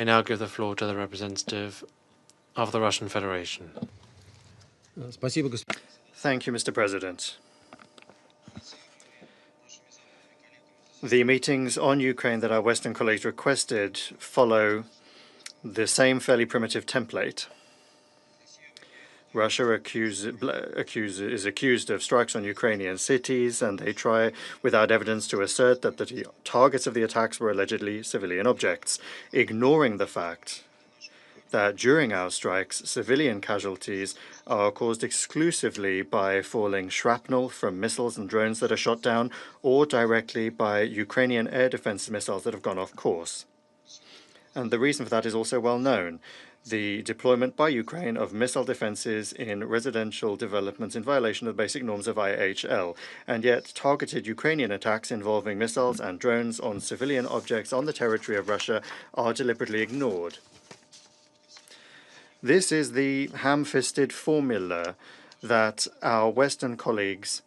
I now give the floor to the representative of the Russian Federation. Thank you, Mr. President. The meetings on Ukraine that our Western colleagues requested follow the same fairly primitive template. Russia is accused of strikes on Ukrainian cities, and they try, without evidence, to assert that the targets of the attacks were allegedly civilian objects, ignoring the fact that during our strikes, civilian casualties are caused exclusively by falling shrapnel from missiles and drones that are shot down, or directly by Ukrainian air defense missiles that have gone off course. And the reason for that is also well known. The deployment by Ukraine of missile defenses in residential developments in violation of the basic norms of IHL, and yet targeted Ukrainian attacks involving missiles and drones on civilian objects on the territory of Russia are deliberately ignored. This is the ham-fisted formula that our Western colleagues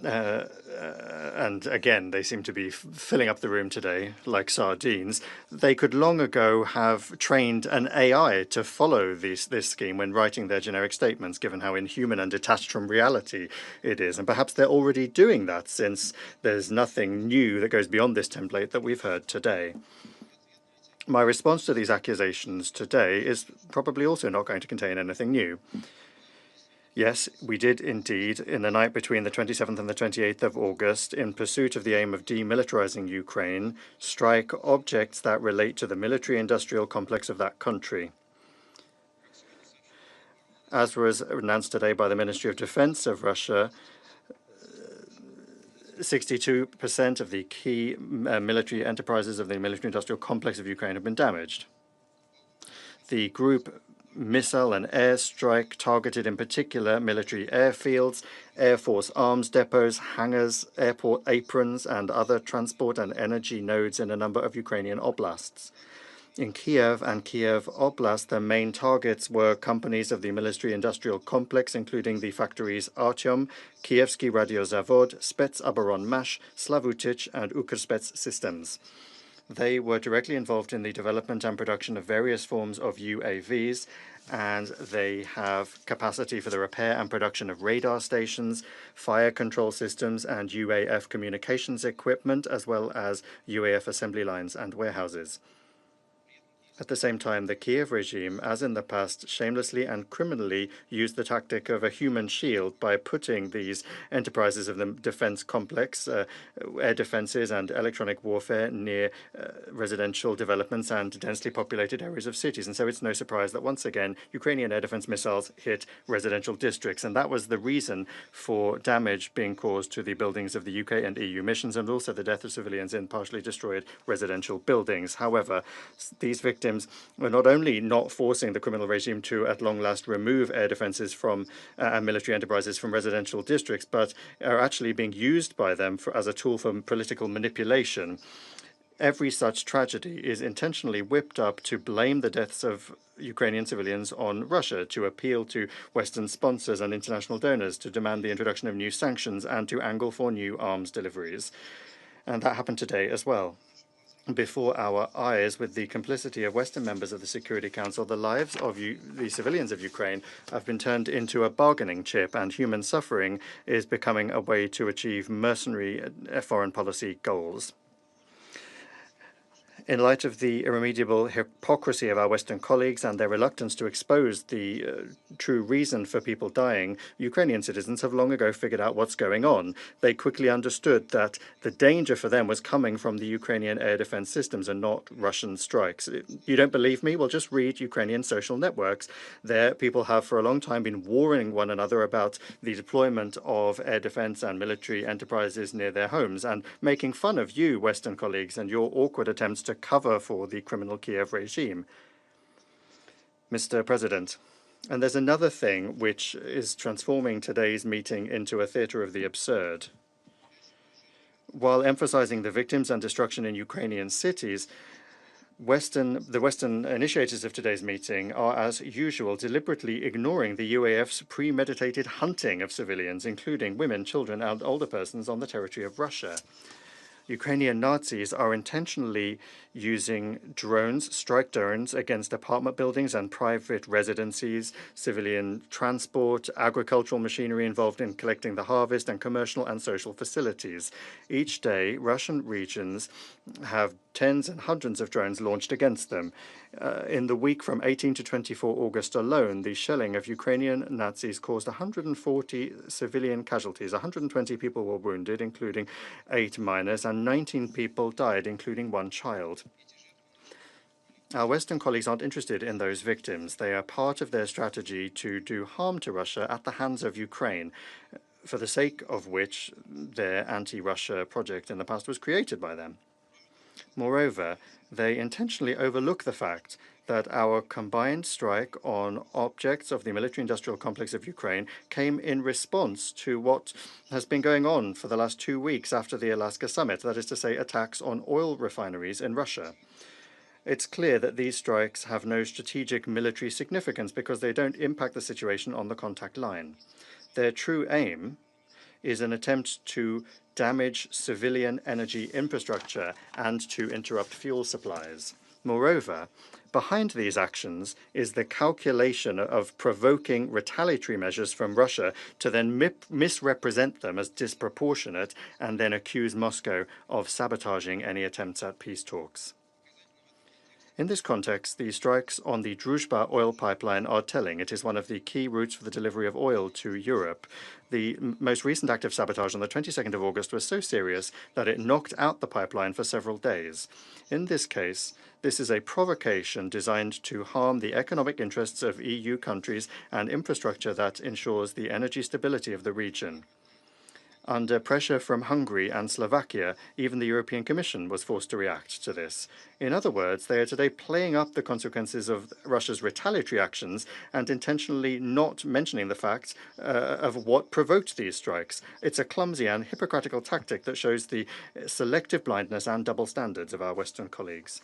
and again, they seem to be filling up the room today like sardines. They could long ago have trained an AI to follow this scheme when writing their generic statements, given how inhuman and detached from reality it is. And perhaps they're already doing that, since there's nothing new that goes beyond this template that we've heard today. My response to these accusations today is probably also not going to contain anything new. Yes, we did indeed, in the night between the 27th and the 28th of August, in pursuit of the aim of demilitarizing Ukraine, strike objects that relate to the military-industrial complex of that country. As was announced today by the Ministry of Defense of Russia, 62% of the key military enterprises of the military-industrial complex of Ukraine have been damaged. The group missile and air strike targeted in particular military airfields, Air Force arms depots, hangars, airport aprons, and other transport and energy nodes in a number of Ukrainian oblasts. In Kiev and Kiev Oblast, the main targets were companies of the military-industrial complex, including the factories Artyom, Kievsky Radiozavod, Spetsoboronmash, Slavutich, and Ukrspets Systems. They were directly involved in the development and production of various forms of UAVs, and they have capacity for the repair and production of radar stations, fire control systems, and UAF communications equipment, as well as UAF assembly lines and warehouses. At the same time, the Kiev regime, as in the past, shamelessly and criminally used the tactic of a human shield by putting these enterprises of the defense complex, air defenses and electronic warfare, near residential developments and densely populated areas of cities. And so it's no surprise that once again, Ukrainian air defense missiles hit residential districts. And that was the reason for damage being caused to the buildings of the UK and EU missions, and also the death of civilians in partially destroyed residential buildings. However, these victims were not only not forcing the criminal regime to, at long last, remove air defenses from military enterprises from residential districts, but are actually being used by them as a tool for political manipulation. Every such tragedy is intentionally whipped up to blame the deaths of Ukrainian civilians on Russia, to appeal to Western sponsors and international donors, to demand the introduction of new sanctions, and to angle for new arms deliveries. And that happened today as well. Before our eyes, with the complicity of Western members of the Security Council, the lives of the civilians of Ukraine have been turned into a bargaining chip, and human suffering is becoming a way to achieve mercenary foreign policy goals. In light of the irremediable hypocrisy of our Western colleagues and their reluctance to expose the true reason for people dying, Ukrainian citizens have long ago figured out what's going on. They quickly understood that the danger for them was coming from the Ukrainian air defense systems and not Russian strikes. You don't believe me? Well, just read Ukrainian social networks. There, people have for a long time been warning one another about the deployment of air defense and military enterprises near their homes, and making fun of you, Western colleagues, and your awkward attempts to cover for the criminal Kiev regime. Mr. President, and there's another thing which is transforming today's meeting into a theater of the absurd. While emphasizing the victims and destruction in Ukrainian cities, the Western initiators of today's meeting are, as usual, deliberately ignoring the UAF's premeditated hunting of civilians, including women, children, and older persons on the territory of Russia. Ukrainian Nazis are intentionally using drones, strike drones, against apartment buildings and private residencies, civilian transport, agricultural machinery involved in collecting the harvest, and commercial and social facilities. Each day, Russian regions have tens and hundreds of drones launched against them. In the week from 18 to 24 August alone, the shelling of Ukrainian Nazis caused 140 civilian casualties. 120 people were wounded, including 8 minors, and 19 people died, including 1 child. Our Western colleagues aren't interested in those victims. They are part of their strategy to do harm to Russia at the hands of Ukraine, for the sake of which their anti-Russia project in the past was created by them. Moreover, they intentionally overlook the fact that our combined strike on objects of the military-industrial complex of Ukraine came in response to what has been going on for the last 2 weeks after the Alaska summit, that is to say, attacks on oil refineries in Russia. It's clear that these strikes have no strategic military significance because they don't impact the situation on the contact line. Their true aim is an attempt to damage civilian energy infrastructure and to interrupt fuel supplies. Moreover, behind these actions is the calculation of provoking retaliatory measures from Russia to then misrepresent them as disproportionate and then accuse Moscow of sabotaging any attempts at peace talks. In this context, the strikes on the Druzhba oil pipeline are telling. It is one of the key routes for the delivery of oil to Europe. The most recent act of sabotage on the 22nd of August was so serious that it knocked out the pipeline for several days. In this case, this is a provocation designed to harm the economic interests of EU countries and infrastructure that ensures the energy stability of the region. Under pressure from Hungary and Slovakia, even the European Commission was forced to react to this. In other words, they are today playing up the consequences of Russia's retaliatory actions and intentionally not mentioning the fact of what provoked these strikes. It's a clumsy and hypocritical tactic that shows the selective blindness and double standards of our Western colleagues.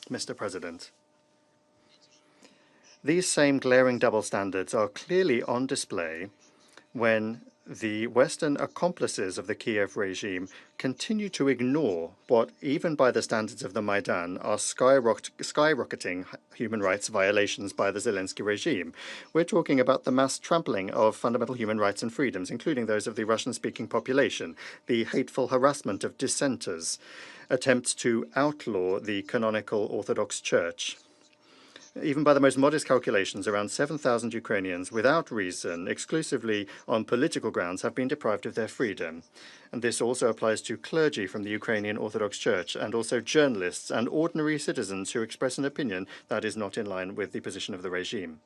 Mr. President, these same glaring double standards are clearly on display when the Western accomplices of the Kiev regime continue to ignore what, even by the standards of the Maidan, are skyrocketing human rights violations by the Zelensky regime. We're talking about the mass trampling of fundamental human rights and freedoms, including those of the Russian-speaking population, the hateful harassment of dissenters, attempts to outlaw the canonical Orthodox Church. Even by the most modest calculations, around 7,000 Ukrainians, without reason, exclusively on political grounds, have been deprived of their freedom. And this also applies to clergy from the Ukrainian Orthodox Church, and also journalists and ordinary citizens who express an opinion that is not in line with the position of the regime.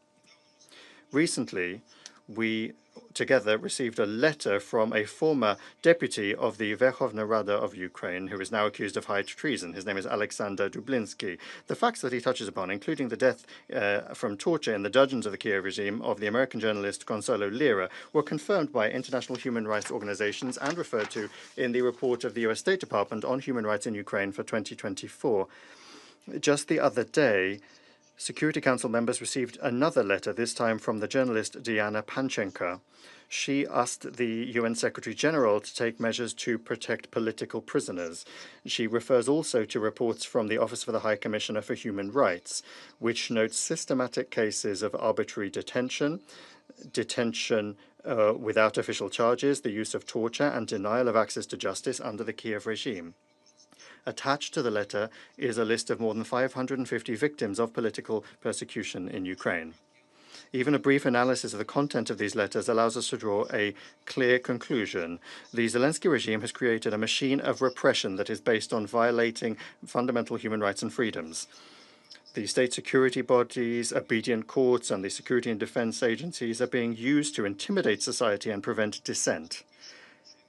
Recently, we together received a letter from a former deputy of the Verkhovna Rada of Ukraine, who is now accused of high treason. His name is Alexander Dublinsky. The facts that he touches upon, including the death from torture in the dungeons of the Kiev regime of the American journalist Consuelo Lira, were confirmed by international human rights organizations and referred to in the report of the US State Department on human rights in Ukraine for 2024. Just the other day, Security Council members received another letter, this time from the journalist Diana Panchenko. She asked the UN Secretary General to take measures to protect political prisoners. She refers also to reports from the Office for the High Commissioner for Human Rights, which notes systematic cases of arbitrary detention without official charges, the use of torture, and denial of access to justice under the Kiev regime. Attached to the letter is a list of more than 550 victims of political persecution in Ukraine. Even a brief analysis of the content of these letters allows us to draw a clear conclusion. The Zelensky regime has created a machine of repression that is based on violating fundamental human rights and freedoms. The state security bodies, obedient courts, and the security and defense agencies are being used to intimidate society and prevent dissent.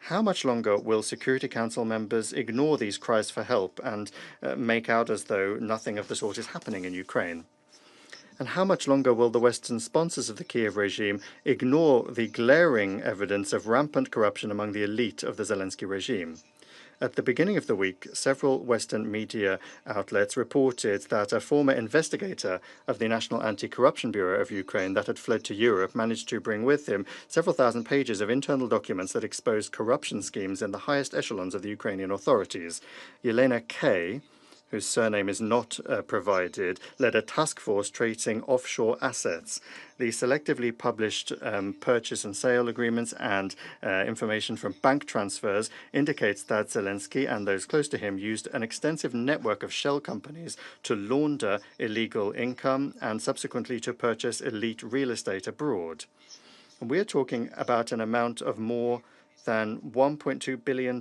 How much longer will Security Council members ignore these cries for help and make out as though nothing of the sort is happening in Ukraine? And how much longer will the Western sponsors of the Kiev regime ignore the glaring evidence of rampant corruption among the elite of the Zelensky regime? At the beginning of the week, several Western media outlets reported that a former investigator of the National Anti-Corruption Bureau of Ukraine that had fled to Europe managed to bring with him several thousand pages of internal documents that exposed corruption schemes in the highest echelons of the Ukrainian authorities. Yelena K., whose surname is not provided, led a task force tracing offshore assets. The selectively published purchase and sale agreements and information from bank transfers indicates that Zelensky and those close to him used an extensive network of shell companies to launder illegal income and subsequently to purchase elite real estate abroad. And we're talking about an amount of more than $1.2 billion.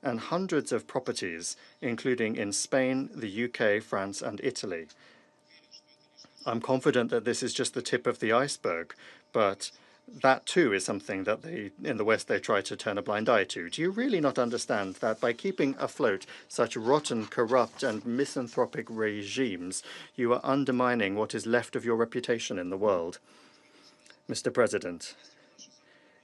And hundreds of properties, including in Spain, the UK, France, and Italy. I'm confident that this is just the tip of the iceberg, but that too is something that in the West they try to turn a blind eye to. Do you really not understand that by keeping afloat such rotten, corrupt, and misanthropic regimes, you are undermining what is left of your reputation in the world? Mr. President,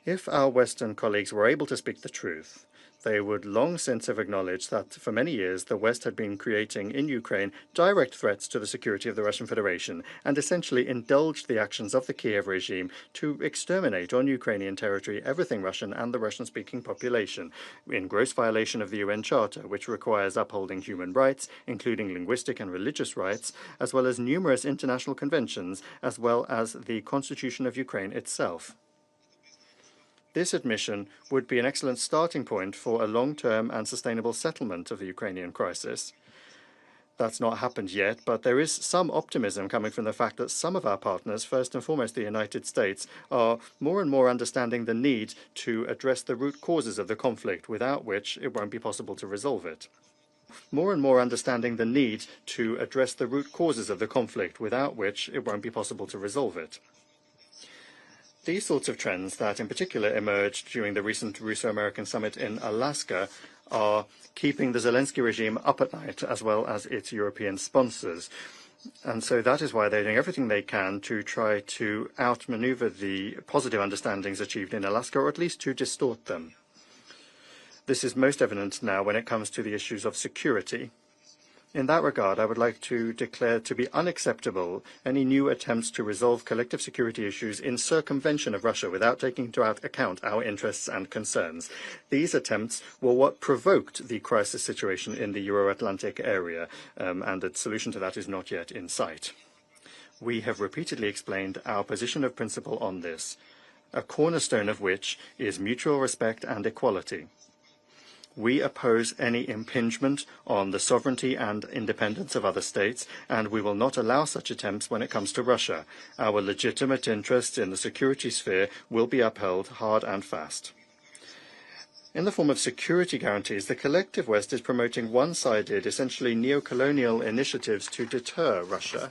if our Western colleagues were able to speak the truth, they would long since have acknowledged that for many years the West had been creating in Ukraine direct threats to the security of the Russian Federation and essentially indulged the actions of the Kiev regime to exterminate on Ukrainian territory everything Russian and the Russian-speaking population, in gross violation of the UN Charter, which requires upholding human rights, including linguistic and religious rights, as well as numerous international conventions, as well as the Constitution of Ukraine itself. This admission would be an excellent starting point for a long-term and sustainable settlement of the Ukrainian crisis. That's not happened yet, but there is some optimism coming from the fact that some of our partners, first and foremost the United States, are more and more understanding the need to address the root causes of the conflict, without which it won't be possible to resolve it. More and more understanding the need to address the root causes of the conflict, without which it won't be possible to resolve it. These sorts of trends that in particular emerged during the recent Russo-American summit in Alaska are keeping the Zelensky regime up at night, as well as its European sponsors. And so that is why they're doing everything they can to try to outmaneuver the positive understandings achieved in Alaska, or at least to distort them. This is most evident now when it comes to the issues of security. In that regard, I would like to declare to be unacceptable any new attempts to resolve collective security issues in circumvention of Russia without taking into account our interests and concerns. These attempts were what provoked the crisis situation in the Euro-Atlantic area, and a solution to that is not yet in sight. We have repeatedly explained our position of principle on this, a cornerstone of which is mutual respect and equality. We oppose any impingement on the sovereignty and independence of other states, and we will not allow such attempts when it comes to Russia. Our legitimate interests in the security sphere will be upheld hard and fast. In the form of security guarantees, the collective West is promoting one-sided, essentially neo-colonial initiatives to deter Russia.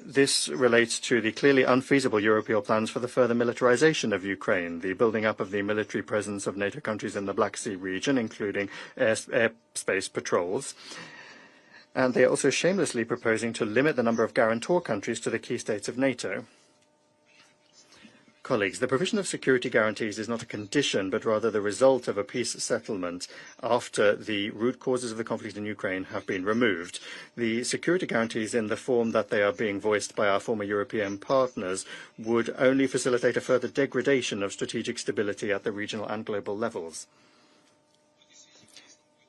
This relates to the clearly unfeasible European plans for the further militarization of Ukraine, the building up of the military presence of NATO countries in the Black Sea region, including airspace patrols. And they are also shamelessly proposing to limit the number of guarantor countries to the key states of NATO. Colleagues, the provision of security guarantees is not a condition, but rather the result of a peace settlement after the root causes of the conflict in Ukraine have been removed. The security guarantees in the form that they are being voiced by our former European partners would only facilitate a further degradation of strategic stability at the regional and global levels.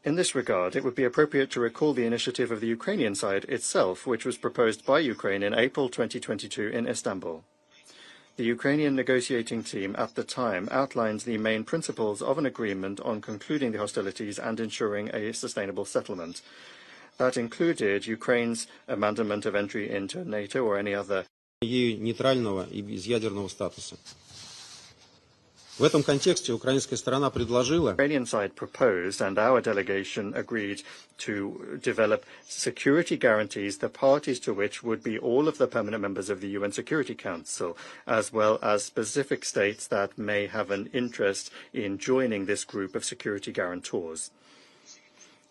In this regard, it would be appropriate to recall the initiative of the Ukrainian side itself, which was proposed by Ukraine in April 2022 in Istanbul. The Ukrainian negotiating team at the time outlined the main principles of an agreement on concluding the hostilities and ensuring a sustainable settlement. That included Ukraine's abandonment of entry into NATO or any other нейтрального и безъядерного статуса. В этом контексте украинская сторона предложила. The Ukrainian side proposed, and our delegation agreed to develop security guarantees, the parties to which would be all of the permanent members of the UN Security Council, as well as specific states that may have an interest in joining this group of security guarantors.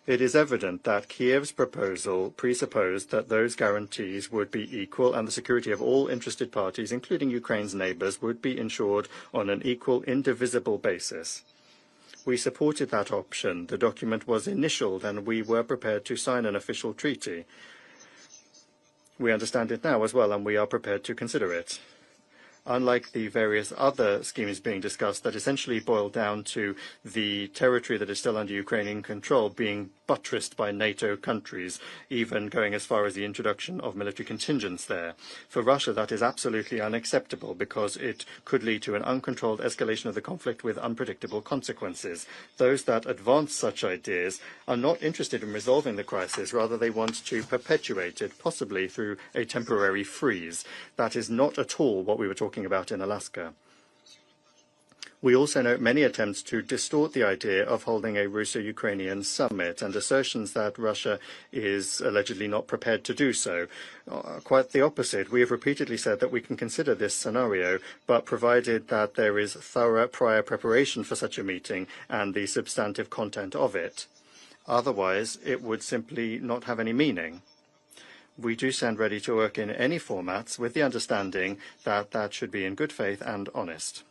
It is evident that Kiev's proposal presupposed that those guarantees would be equal and the security of all interested parties, including Ukraine's neighbors, would be ensured on an equal, indivisible basis. We supported that option. The document was initialed and we were prepared to sign an official treaty. We understand it now as well, and we are prepared to consider it. Unlike the various other schemes being discussed that essentially boil down to the territory that is still under Ukrainian control being buttressed by NATO countries, even going as far as the introduction of military contingents there. For Russia, that is absolutely unacceptable because it could lead to an uncontrolled escalation of the conflict with unpredictable consequences. Those that advance such ideas are not interested in resolving the crisis, rather they want to perpetuate it, possibly through a temporary freeze. That is not at all what we were talking about in Alaska. We also note many attempts to distort the idea of holding a Russo-Ukrainian summit and assertions that Russia is allegedly not prepared to do so. Quite the opposite. We have repeatedly said that we can consider this scenario, but provided that there is thorough prior preparation for such a meeting and the substantive content of it. Otherwise, it would simply not have any meaning. We do stand ready to work in any formats with the understanding that that should be in good faith and honest.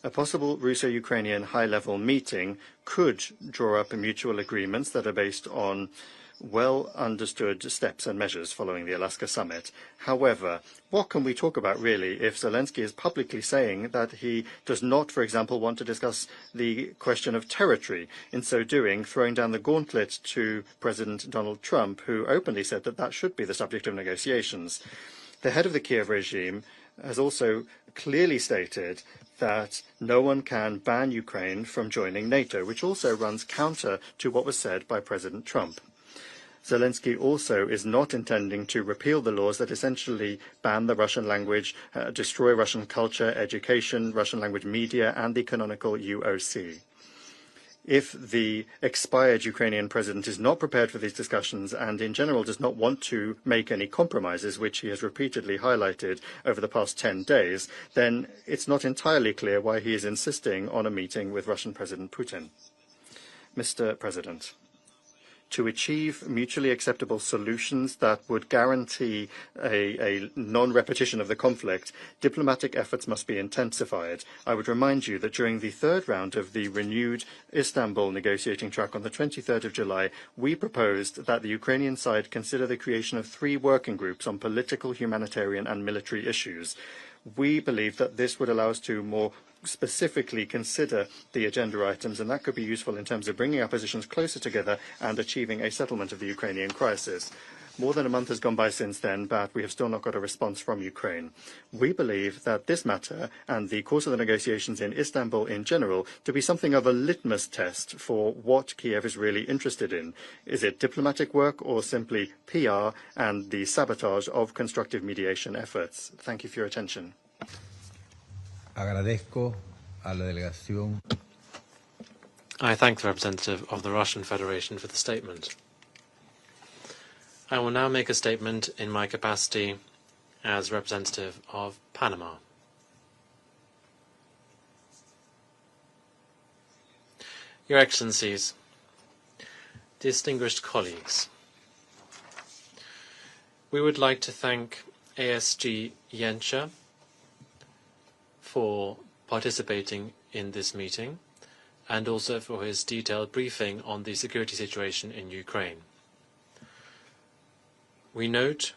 A possible Russo-Ukrainian high-level meeting could draw up mutual agreements that are based on well-understood steps and measures following the Alaska summit. However, what can we talk about really if Zelensky is publicly saying that he does not, for example, want to discuss the question of territory, in so doing throwing down the gauntlet to President Donald Trump, who openly said that that should be the subject of negotiations? The head of the Kiev regime has also clearly stated that no one can ban Ukraine from joining NATO, which also runs counter to what was said by President Trump. Zelensky also is not intending to repeal the laws that essentially ban the Russian language, destroy Russian culture, education, Russian language media, and the canonical UOC. If the expired Ukrainian president is not prepared for these discussions and in general does not want to make any compromises, which he has repeatedly highlighted over the past 10 days, then it's not entirely clear why he is insisting on a meeting with Russian President Putin. Mr. President, to achieve mutually acceptable solutions that would guarantee a non-repetition of the conflict, diplomatic efforts must be intensified. I would remind you that during the third round of the renewed Istanbul negotiating track on the 23rd of July, we proposed that the Ukrainian side consider the creation of 3 working groups on political, humanitarian and military issues. We believe that this would allow us to more specifically consider the agenda items, and that could be useful in terms of bringing our positions closer together and achieving a settlement of the Ukrainian crisis. More than a month has gone by since then, but we have still not got a response from Ukraine. We believe that this matter and the course of the negotiations in Istanbul in general to be something of a litmus test for what Kiev is really interested in. Is it diplomatic work or simply PR and the sabotage of constructive mediation efforts? Thank you for your attention. Agradezco a la delegación. I thank the representative of the Russian Federation for the statement. I will now make a statement in my capacity as representative of Panama. Your Excellencies, distinguished colleagues, we would like to thank ASG Yencha for participating in this meeting and also for his detailed briefing on the security situation in Ukraine. We note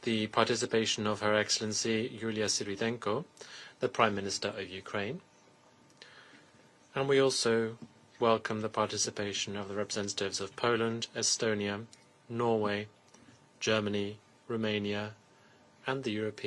the participation of Her Excellency Yulia Syrydenko, the Prime Minister of Ukraine, and we also welcome the participation of the representatives of Poland, Estonia, Norway, Germany, Romania, and the European